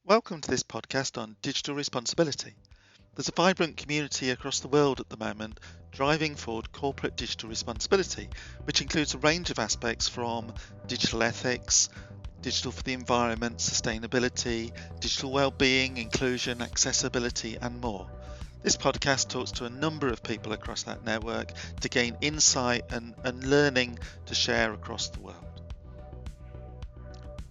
Welcome to this podcast on digital responsibility. There's a vibrant community across the world at the moment driving forward corporate digital responsibility, which includes a range of aspects from digital ethics, digital for the environment, sustainability, digital well-being, inclusion, accessibility, and more. This podcast talks to a number of people across that network to gain insight and learning to share across the world.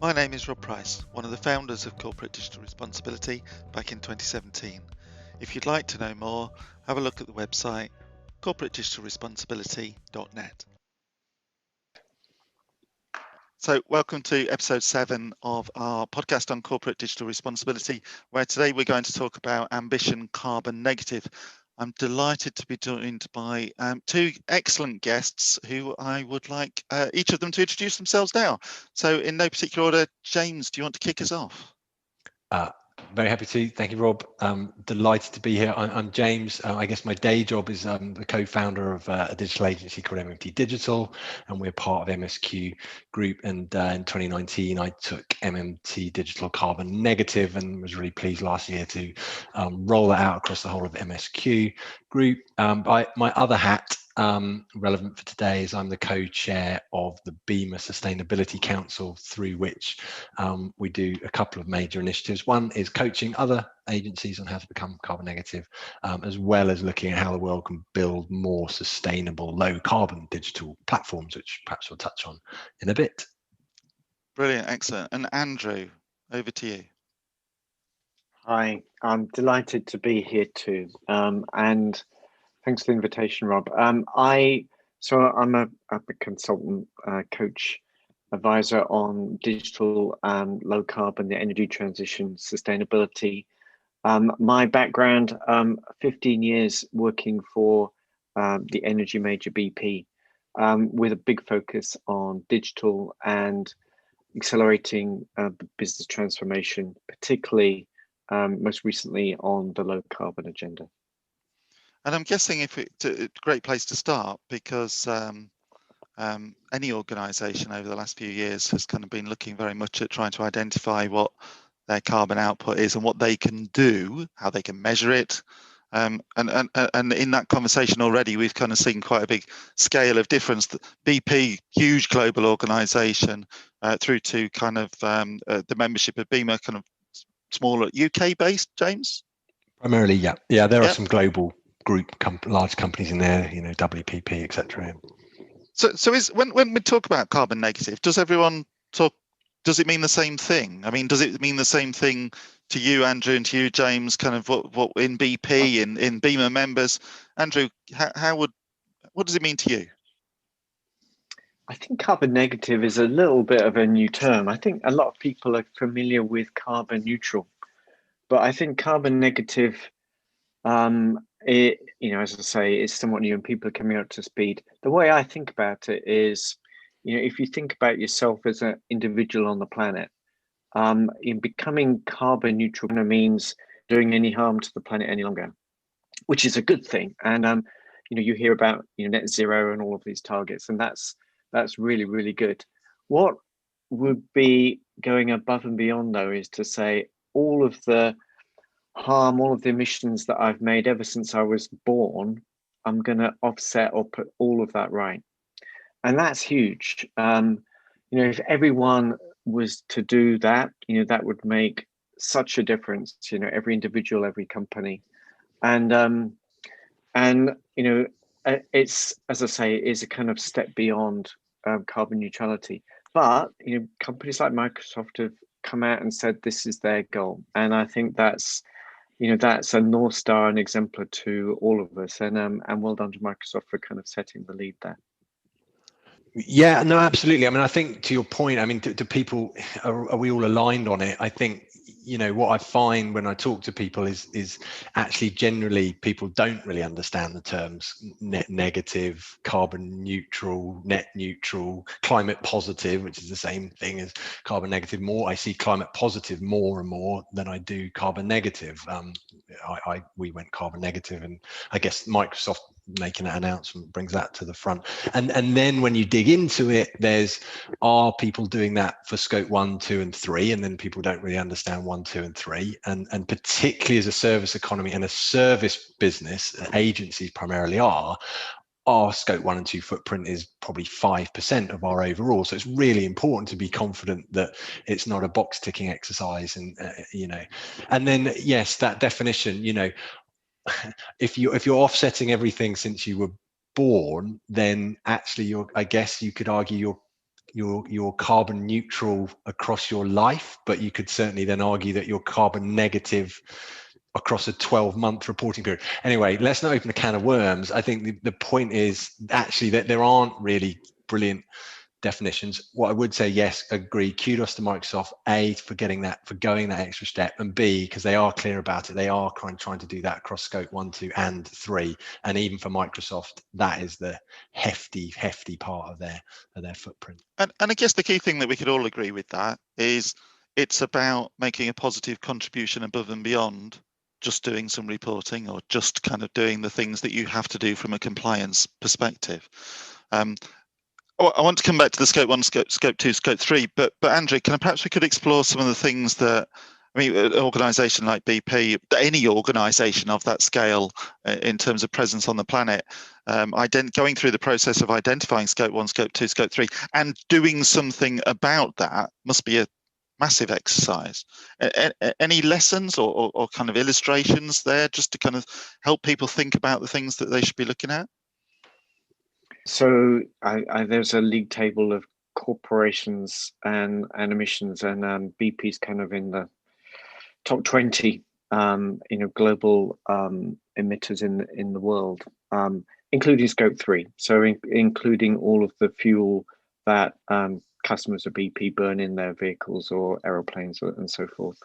My name is Rob Price, one of the founders of Corporate Digital Responsibility back in 2017. If you'd like to know more, have a look at the website corporatedigitalresponsibility.net. So welcome to episode 7 of our podcast on corporate digital responsibility, where today we're going to talk about ambition carbon negative. I'm delighted to be joined by two excellent guests who I would like each of them to introduce themselves now. So in no particular order, James, do you want to kick us off? Very happy to. Thank you, Rob. Delighted to be here. I'm James. I guess my day job is the co-founder of a digital agency called MMT Digital, and we're part of MSQ Group. And in 2019, I took MMT Digital Carbon Negative and was really pleased last year to roll that out across the whole of MSQ Group. My other hat, relevant for today, is I'm the co-chair of the BEMA Sustainability Council, through which we do a couple of major initiatives. One is coaching other agencies on how to become carbon negative, as well as looking at how the world can build more sustainable, low carbon digital platforms, which perhaps we'll touch on in a bit. Brilliant, excellent. And Andrew, over to you. Hi, I'm delighted to be here too. And thanks for the invitation, Rob. I'm a consultant, coach, advisor on digital, low carbon, the energy transition, sustainability. My background, 15 years working for the energy major BP, with a big focus on digital and accelerating business transformation, particularly most recently on the low carbon agenda. And I'm guessing it's a great place to start because any organisation over the last few years has kind of been looking very much at trying to identify what their carbon output is and what they can do, how they can measure it. And in that conversation already, we've kind of seen quite a big scale of difference. BP, huge global organisation, through to kind of the membership of BEMA, kind of smaller UK based, James? Primarily, yeah. There are some global group large companies in there, WPP, etc. So is when we talk about carbon negative, does everyone talk? Does it mean the same thing? I mean, does it mean the same thing to you, Andrew, and to you, James? Kind of what in BP, in BEMA members, Andrew? What does it mean to you? I think carbon negative is a little bit of a new term. I think a lot of people are familiar with carbon neutral, but I think carbon negative, as I say, is somewhat new and people are coming up to speed. The way I think about it is, if you think about yourself as an individual on the planet, in becoming carbon neutral means doing any harm to the planet any longer, which is a good thing. And you hear about net zero and all of these targets, and that's really, really good. What would be going above and beyond, though, is to say all of the harm, all of the emissions that I've made ever since I was born, I'm going to offset or put all of that right. And that's huge. If everyone was to do that, that would make such a difference, every individual, every company. And it's, as I say, it is a kind of step beyond carbon neutrality. But, companies like Microsoft have come out and said this is their goal. And I think that's a North Star and exemplar to all of us. And well done to Microsoft for kind of setting the lead there. Yeah, no, absolutely. I mean, I think to your point, I mean, do people, are we all aligned on it? I think, what I find when I talk to people is actually generally people don't really understand the terms net negative, carbon neutral, net neutral, climate positive, which is the same thing as carbon negative. I see climate positive more and more than I do carbon negative. We went carbon negative, and I guess Microsoft making that announcement brings that to the front. And then when you dig into it, are people doing that for scope 1, 2, and 3? And then people don't really understand 1, 2, and 3. And particularly as a service economy and a service business, agencies primarily our scope 1 and 2 footprint is probably 5% of our overall. So it's really important to be confident that it's not a box ticking exercise. And and then yes, that definition, if you're offsetting everything since you were born, then actually I guess you could argue you're carbon neutral across your life, but you could certainly then argue that you're carbon negative across a 12-month reporting period. Anyway, let's not open a can of worms. I think the point is actually that there aren't really brilliant definitions. What I would say, yes, agree. Kudos to Microsoft, A, for going that extra step, and B, because they are clear about it. They are trying to do that across scope 1, 2, and 3. And even for Microsoft, that is the hefty part of their footprint. And I guess the key thing that we could all agree with that is it's about making a positive contribution above and beyond just doing some reporting or just kind of doing the things that you have to do from a compliance perspective. I want to come back to the scope 1, scope 2, scope 3, but Andrew, perhaps we could explore some of the things that, I mean, an organisation like BP, any organisation of that scale in terms of presence on the planet, going through the process of identifying scope 1, scope 2, scope 3, and doing something about that must be a massive exercise. Any lessons or kind of illustrations there just to kind of help people think about the things that they should be looking at? So there's a league table of corporations and emissions, and BP's kind of in the top 20 global emitters in the world, including scope 3. So including all of the fuel that customers of BP burn in their vehicles or aeroplanes and so forth.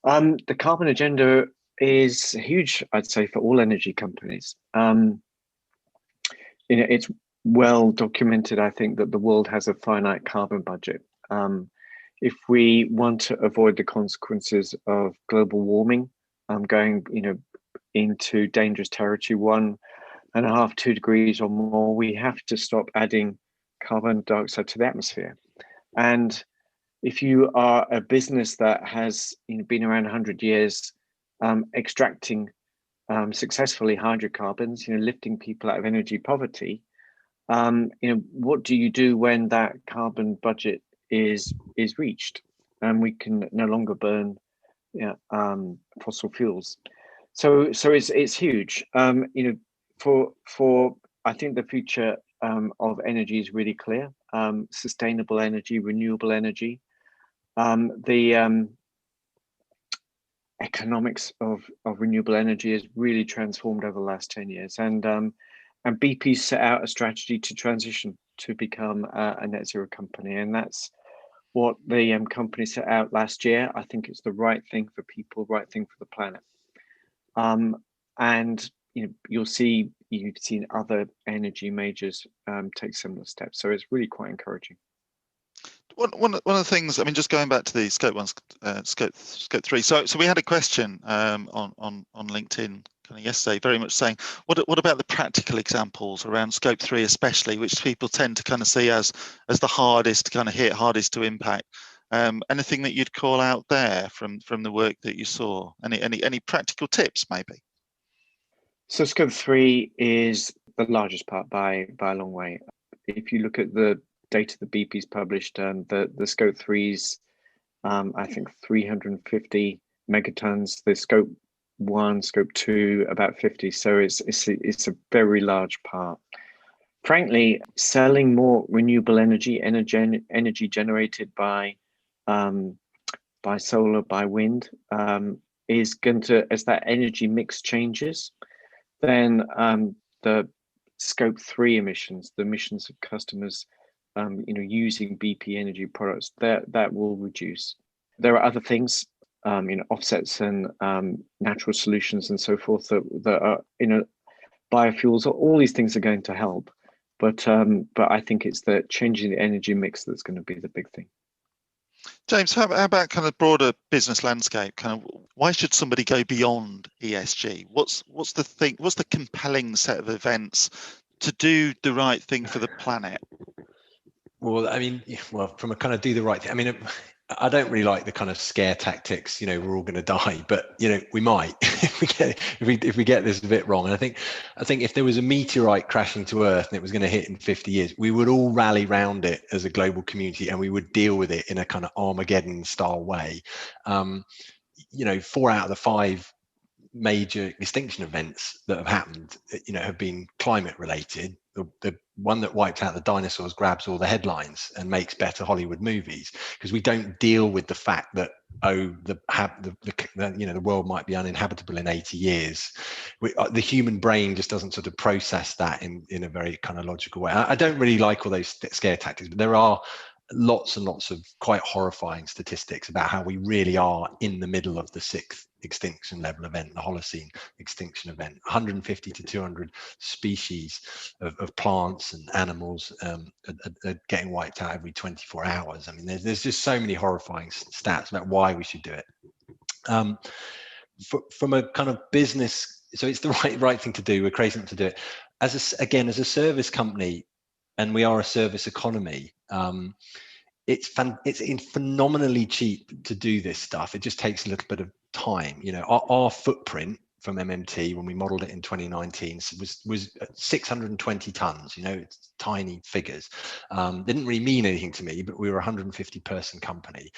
The carbon agenda is huge, I'd say, for all energy companies. It's well documented, I think, that the world has a finite carbon budget. If we want to avoid the consequences of global warming, going into dangerous territory, 1.5, 2 degrees or more, we have to stop adding carbon dioxide to the atmosphere. And if you are a business that has been around 100 years, extracting successfully hydrocarbons, lifting people out of energy poverty, what do you do when that carbon budget is reached and we can no longer burn fossil fuels? So it's huge. For I think the future of energy is really clear. Sustainable energy, renewable energy. The economics of renewable energy has really transformed over the last 10 years, and BP set out a strategy to transition to become a net zero company, and that's what the company set out last year. I think it's the right thing for people, right thing for the planet. And you've seen other energy majors take similar steps, so it's really quite encouraging. One of the things, I mean, just going back to the scope 1, scope 3. So we had a question on LinkedIn kind of yesterday, very much saying, what about the practical examples around scope 3, especially, which people tend to kind of see as the hardest to kind of hit, hardest to impact. Anything that you'd call out there from the work that you saw? Any practical tips, maybe? So scope 3 is the largest part by a long way. If you look at the data that BP's published, the scope 3's, I think 350 megatons. The scope 1, scope 2, about 50. So it's a very large part. Frankly, selling more renewable energy generated by solar, by wind, is going to, as that energy mix changes, then the scope 3 emissions, the emissions of customers using BP energy products, that will reduce. There are other things, offsets and natural solutions and so forth that are, biofuels. All these things are going to help, but I think it's the changing the energy mix that's going to be the big thing. James, how about kind of broader business landscape? Kind of why should somebody go beyond ESG? What's the thing? What's the compelling set of events to do the right thing for the planet? Well, I mean, from a kind of do the right thing. I mean, I don't really like the kind of scare tactics. We're all going to die, but we might if we get this a bit wrong. And I think if there was a meteorite crashing to Earth and it was going to hit in 50 years, we would all rally round it as a global community, and we would deal with it in a kind of Armageddon style way. 4 out of the 5 major extinction events that have happened, have been climate related. The one that wiped out the dinosaurs grabs all the headlines and makes better Hollywood movies, because we don't deal with the fact that the world might be uninhabitable in 80 years. The human brain just doesn't sort of process that in a very kind of logical way. I don't really like all those scare tactics, but there are lots and lots of quite horrifying statistics about how we really are in the middle of the 6th extinction level event, the Holocene extinction event. 150 to 200 species of plants and animals are getting wiped out every 24 hours. I mean, there's just so many horrifying stats about why we should do it. From a kind of business, so it's the right thing to do. We're crazy not to do it. As a service company, and we are a service economy. It's phenomenally cheap to do this stuff. It just takes a little bit of time. Our footprint from MMT when we modeled it in 2019 was 620 tons. It's tiny figures. Didn't really mean anything to me, but we were a 150 person company.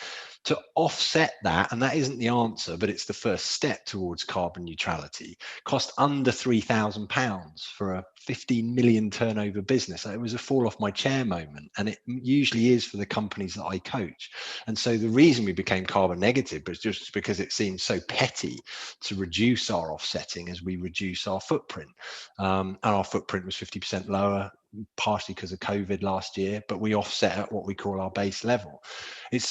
To offset that, and that isn't the answer, but it's the first step towards carbon neutrality, cost under £3,000 for a 15 million turnover business. It was a fall off my chair moment, and it usually is for the companies that I coach. And so the reason we became carbon negative was just because it seemed so petty to reduce our offsetting as we reduce our footprint. And our footprint was 50% lower, partially because of COVID last year, but we offset at what we call our base level. It's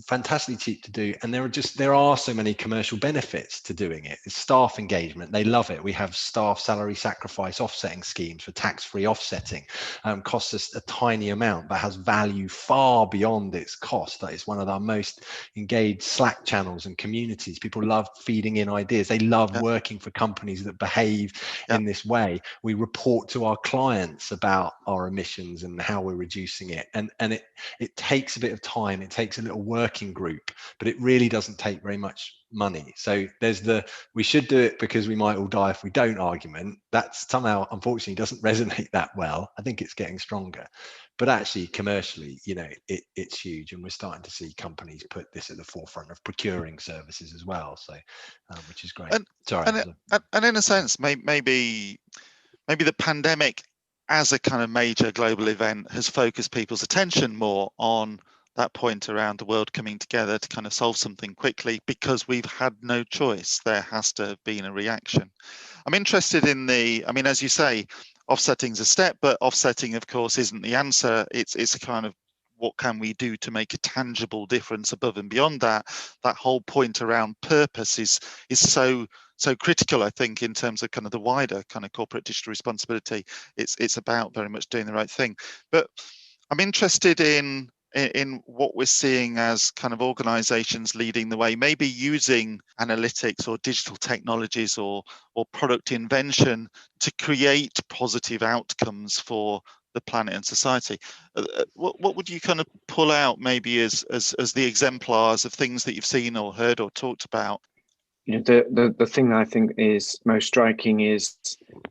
fantastically cheap to do, and there are so many commercial benefits to doing it. It's staff engagement, they love it. We have staff salary sacrifice offsetting schemes for tax-free offsetting. Costs us a tiny amount, but has value far beyond its cost. That is one of our most engaged Slack channels and communities. People love feeding in ideas. They love working for companies that behave in this way. We report to our clients about our emissions and how we're reducing it, and it takes a bit of time. It takes a little working group, but it really doesn't take very much money. So there's we should do it because we might all die if we don't argument. That somehow unfortunately doesn't resonate that well. I think it's getting stronger, but actually commercially, it's huge, and we're starting to see companies put this at the forefront of procuring services as well, so which is great. And in a sense, maybe the pandemic as a kind of major global event has focused people's attention more on that point around the world coming together to kind of solve something quickly, because we've had no choice. There has to have been a reaction. I'm interested in as you say, offsetting is a step, but offsetting, of course, isn't the answer. It's a kind of, what can we do to make a tangible difference above and beyond that? That whole point around purpose is so critical, I think, in terms of kind of the wider kind of corporate digital responsibility. It's about very much doing the right thing. But I'm interested in what we're seeing as kind of organizations leading the way, maybe using analytics or digital technologies or product invention to create positive outcomes for the planet and society. What would you kind of pull out maybe as the exemplars of things that you've seen or heard or talked about? The thing that I think is most striking is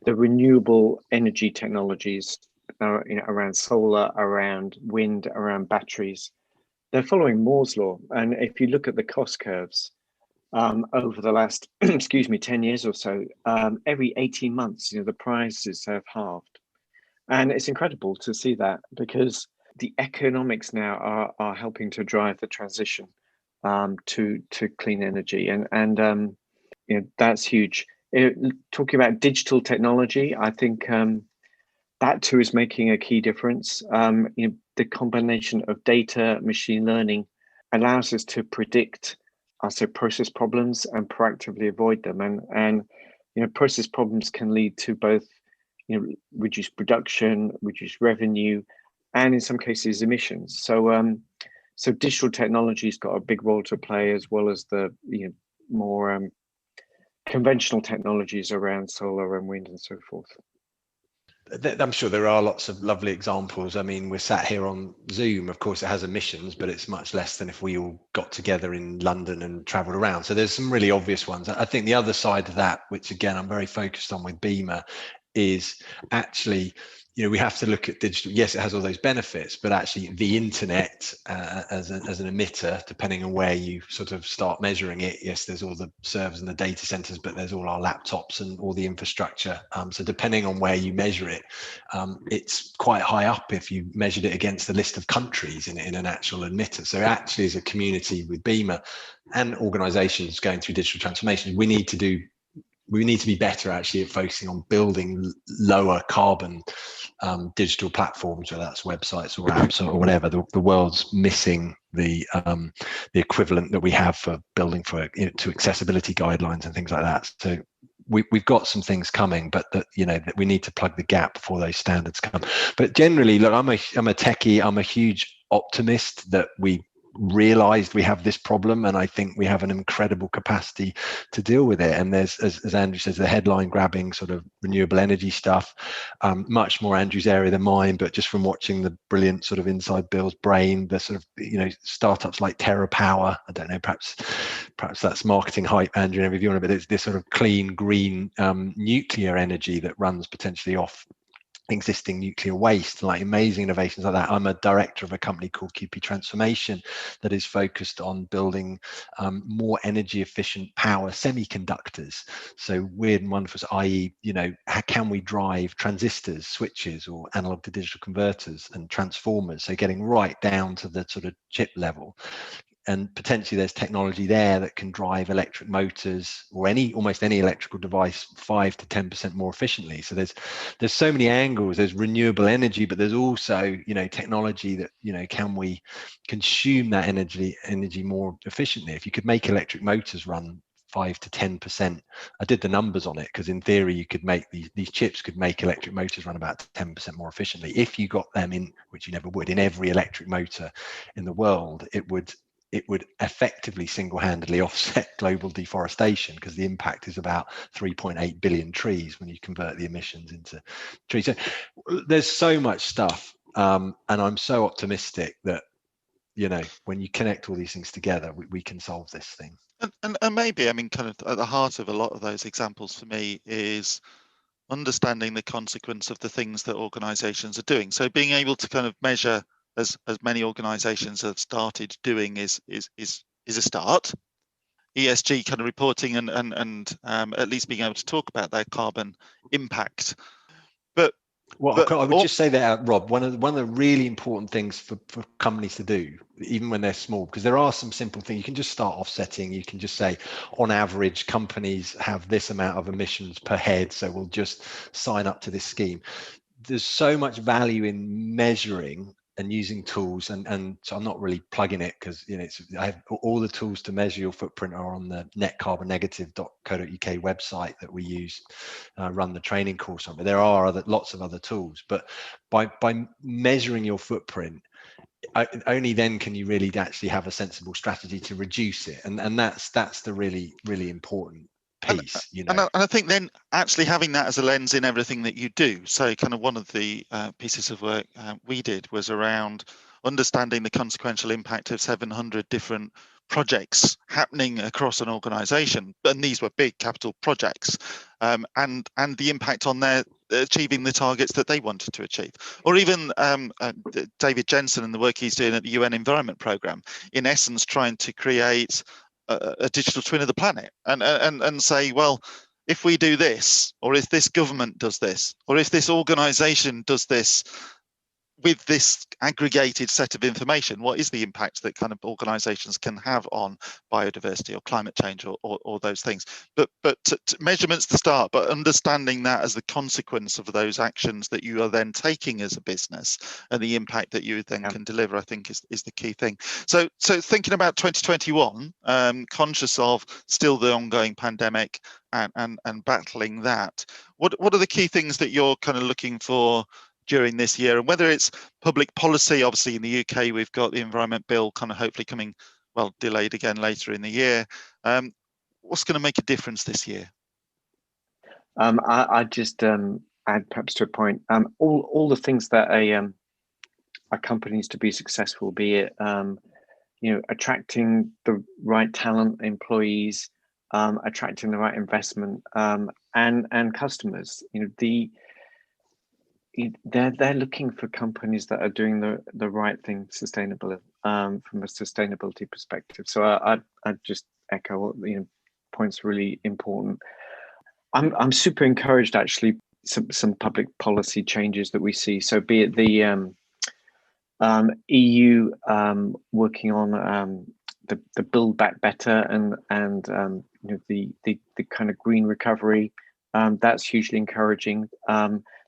the renewable energy technologies, around solar, around wind, around batteries. They're following Moore's law, and if you look at the cost curves over the last 10 years or so, every 18 months, the prices have halved, and it's incredible to see that, because the economics now are helping to drive the transition to clean energy, and that's huge. Talking about digital technology, I think that too is making a key difference. The combination of data, machine learning allows us to predict, process problems and proactively avoid them. And process problems can lead to both, reduced production, reduced revenue, and in some cases emissions. So So digital technology's got a big role to play, as well as the more conventional technologies around solar and wind and so forth. I'm sure there are lots of lovely examples. I mean, we're sat here on Zoom. Of course, it has emissions, but it's much less than if we all got together in London and traveled around. So there's some really obvious ones. I think the other side of that, which again, I'm very focused on with Beamer, is actually, we have to look at digital. Yes, it has all those benefits, but actually the internet as an emitter, depending on where you sort of start measuring it, yes, there's all the servers and the data centers, but there's all our laptops and all the infrastructure. So depending on where you measure it, it's quite high up if you measured it against the list of countries in an actual emitter. So actually, as a community with Beamer and organizations going through digital transformation, we need to be better actually at focusing on building lower carbon digital platforms, whether that's websites or apps or whatever. The world's missing the equivalent that we have for building to accessibility guidelines and things like that. So we've got some things coming, but that we need to plug the gap before those standards come. But generally, look, I'm a techie. I'm a huge optimist that we realized we have this problem, and I think we have an incredible capacity to deal with it. And there's, as Andrew says, the headline grabbing sort of renewable energy stuff, much more Andrew's area than mine, but just from watching the brilliant sort of Inside Bill's brain, the sort of startups like TerraPower, I don't know, perhaps that's marketing hype, Andrew, if you want to, but it's this sort of clean green nuclear energy that runs potentially off existing nuclear waste, like amazing innovations like that. I'm a director of a company called QP Transformation that is focused on building more energy efficient power semiconductors. So weird and wonderful, i.e., how can we drive transistors, switches, or analog to digital converters and transformers? So getting right down to the sort of chip level. And potentially there's technology there that can drive electric motors or almost any electrical device 5 to 10% more efficiently. So there's so many angles. There's renewable energy, but there's also technology that can we consume that energy more efficiently? If you could make electric motors run 5 to 10%. I did the numbers on it because in theory you could make these chips could make electric motors run about 10% more efficiently. If you got them in, which you never would, in every electric motor in the world, it would effectively single-handedly offset global deforestation, because the impact is about 3.8 billion trees when you convert the emissions into trees. So there's so much stuff, and I'm so optimistic that when you connect all these things together, we can solve this thing. And maybe, I mean, kind of at the heart of a lot of those examples for me is understanding the consequence of the things that organizations are doing. So being able to kind of measure, as many organizations have started doing, is a start. ESG kind of reporting and at least being able to talk about their carbon impact. I would just say that, Rob, one of the really important things for companies to do, even when they're small, because there are some simple things. You can just start offsetting. You can just say, on average, companies have this amount of emissions per head, so we'll just sign up to this scheme. There's so much value in measuring and using tools, and so I'm not really plugging it because I have all the tools to measure your footprint are on the netcarbonnegative.co.uk website that we use, run the training course on. But there are lots of other tools. But by measuring your footprint, only then can you really actually have a sensible strategy to reduce it, and that's the really, really important piece. And I think then actually having that as a lens in everything that you do. So kind of one of the pieces of work we did was around understanding the consequential impact of 700 different projects happening across an organization, and these were big capital projects, and the impact on their achieving the targets that they wanted to achieve. Or even David Jensen and the work he's doing at the UN Environment Programme, in essence trying to create a digital twin of the planet, and say, well, if we do this, or if this government does this, or if this organization does this with this aggregated set of information, what is the impact that kind of organizations can have on biodiversity or climate change or those things? But measurement's the start, but understanding that as the consequence of those actions that you are then taking as a business and the impact that you then can deliver, I think is the key thing. So thinking about 2021, conscious of still the ongoing pandemic and battling that, what are the key things that you're kind of looking for during this year, and whether it's public policy. Obviously in the UK we've got the Environment Bill kind of hopefully coming, well, delayed again later in the year. What's going to make a difference this year? I just add perhaps to a point. All the things that a company needs to be successful, be it attracting the right talent, employees, attracting the right investment, and customers. They're looking for companies that are doing the right thing sustainably, from a sustainability perspective. So I just echo what points really important. I'm super encouraged actually, some public policy changes that we see. So be it the EU working on the Build Back Better and the kind of green recovery, that's hugely encouraging.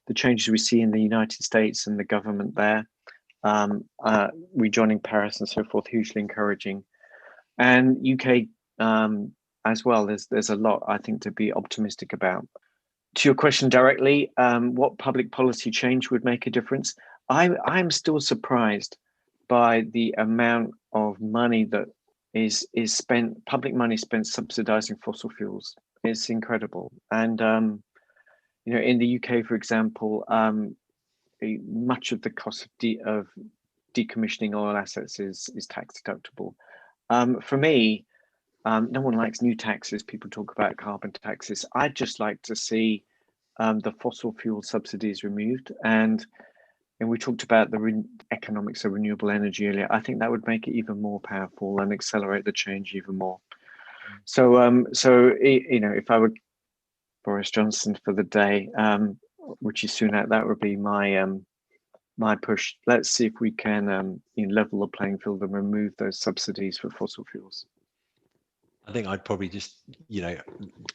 The changes we see in the United States and the government there, rejoining Paris and so forth, hugely encouraging. And UK as well. There's a lot, I think, to be optimistic about. To your question directly, what public policy change would make a difference? I'm still surprised by the amount of money that is spent, public money spent subsidizing fossil fuels. It's incredible. And in the UK, for example, much of the cost of decommissioning oil assets is tax deductible. For me, no one likes new taxes. People talk about carbon taxes. I'd just like to see the fossil fuel subsidies removed. And we talked about the economics of renewable energy earlier. I think that would make it even more powerful and accelerate the change even more. So, if I were Boris Johnson for the day, Rishi Sunak, that would be my push. Let's see if we can level the playing field and remove those subsidies for fossil fuels. I think I'd probably just,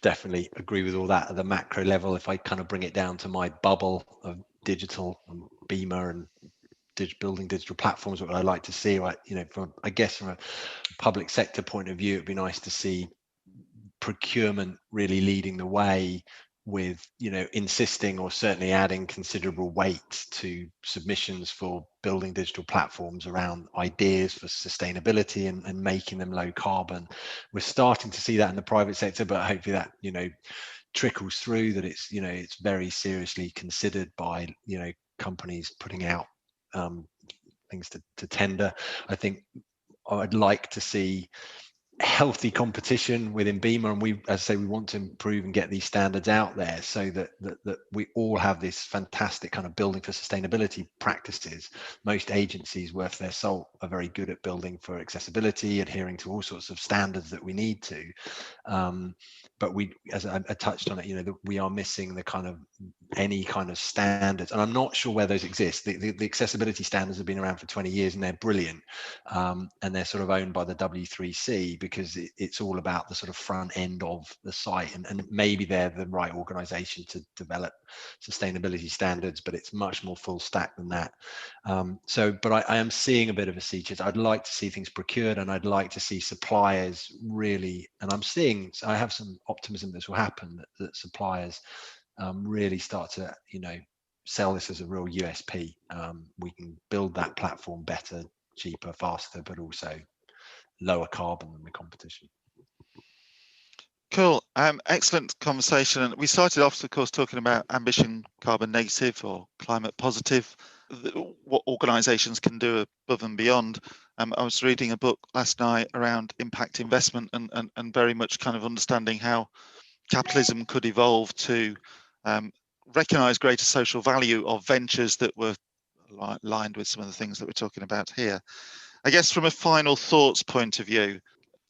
definitely agree with all that at the macro level. If I kind of bring it down to my bubble of digital and Beamer and building digital platforms, what I'd like to see, from a public sector point of view, it'd be nice to see procurement really leading the way with insisting or certainly adding considerable weight to submissions for building digital platforms around ideas for sustainability and making them low carbon. We're starting to see that in the private sector, but hopefully that trickles through, that it's very seriously considered by companies putting out things to tender. I think I'd like to see healthy competition within Beamer, and we, as I say, we want to improve and get these standards out there so that we all have this fantastic kind of building for sustainability practices. Most agencies worth their salt are very good at building for accessibility, adhering to all sorts of standards that we need to. But we, as I touched on it, we are missing the kind of any kind of standards, and I'm not sure where those exist. The accessibility standards have been around for 20 years and they're brilliant, and they're sort of owned by the W3C because it's all about the sort of front end of the site, and maybe they're the right organization to develop sustainability standards, but it's much more full stack than that. But I am seeing a bit of a sea change. I'd like to see things procured, and I'd like to see suppliers really, and I have some optimism this will happen, that suppliers really start to sell this as a real USP. We can build that platform better, cheaper, faster, but also lower carbon than the competition. Cool. Excellent conversation. And we started off, of course, talking about ambition carbon negative or climate positive, what organisations can do above and beyond. I was reading a book last night around impact investment and very much kind of understanding how capitalism could evolve to recognise greater social value of ventures that were aligned with some of the things that we're talking about here. I guess from a final thoughts point of view,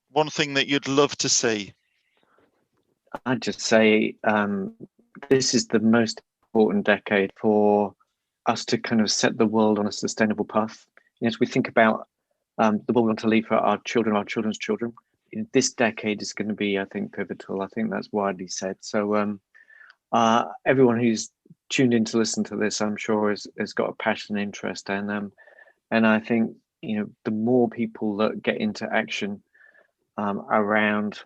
one thing that you'd love to see. I'd just say this is the most important decade for us to kind of set the world on a sustainable path. As we think about the world we want to leave for our children, our children's children, this decade is going to be, I think, pivotal. I think that's widely said. So everyone who's tuned in to listen to this, I'm sure has got a passion and interest, and I think the more people that get into action around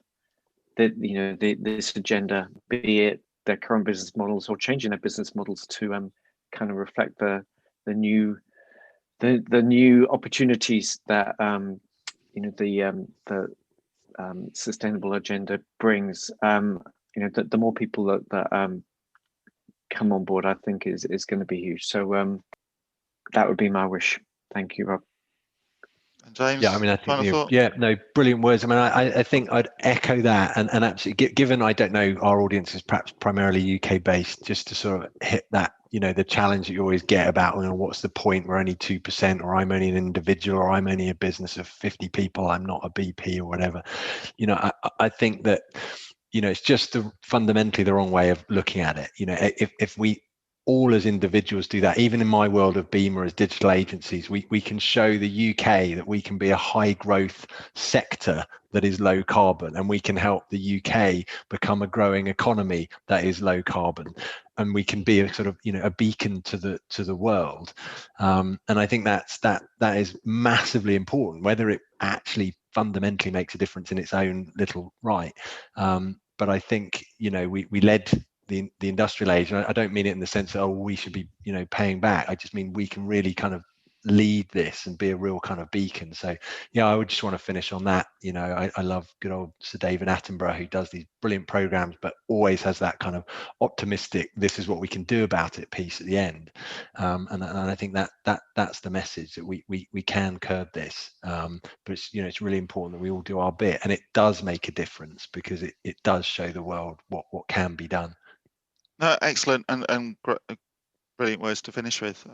this agenda, be it their current business models or changing their business models to kind of reflect the new opportunities that the sustainable agenda brings. The more people that come on board, I think is going to be huge. So that would be my wish. Thank you, Rob. And James, Yeah, I mean, I think final thought? no, brilliant words. I mean, I think I'd echo that, and absolutely, given I don't know, our audience is perhaps primarily UK based, just to sort of hit that, the challenge that you always get about, what's the point? We're only 2%, or I'm only an individual, or I'm only a business of 50 people. I'm not a BP or whatever. I think that, it's just fundamentally the wrong way of looking at it. If we all as individuals do that, even in my world of Beamer as digital agencies, we can show the UK that we can be a high growth sector that is low carbon, and we can help the UK become a growing economy that is low carbon, and we can be a sort of a beacon to the world. And I think that is massively important, whether it actually fundamentally makes a difference in its own little right. But I think we led the industrial age, and I don't mean it in the sense that we should be paying back. I just mean we can really kind of lead this and be a real kind of beacon. So I would just want to finish on that. I love good old Sir David Attenborough, who does these brilliant programs but always has that kind of optimistic, this is what we can do about it piece at the end. And I think that's the message, that we can curb this, but it's really important that we all do our bit, and it does make a difference, because it does show the world what can be done. No, excellent, and brilliant words to finish with.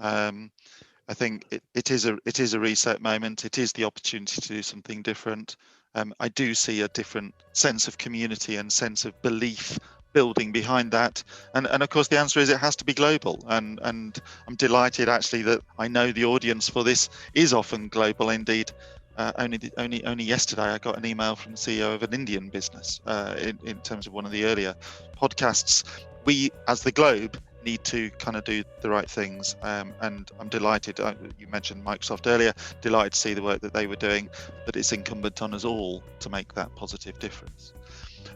I think it is a reset moment. It is the opportunity to do something different. I do see a different sense of community and sense of belief building behind that, and of course the answer is it has to be global. And I'm delighted actually that I know the audience for this is often global indeed. Only yesterday I got an email from the CEO of an Indian business in terms of one of the earlier podcasts. We, as the globe, need to kind of do the right things, and I'm delighted. You mentioned Microsoft earlier. Delighted to see the work that they were doing, but it's incumbent on us all to make that positive difference.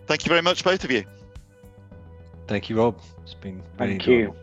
Thank you very much, both of you. Thank you, Rob. It's been really Thank you. enjoyable.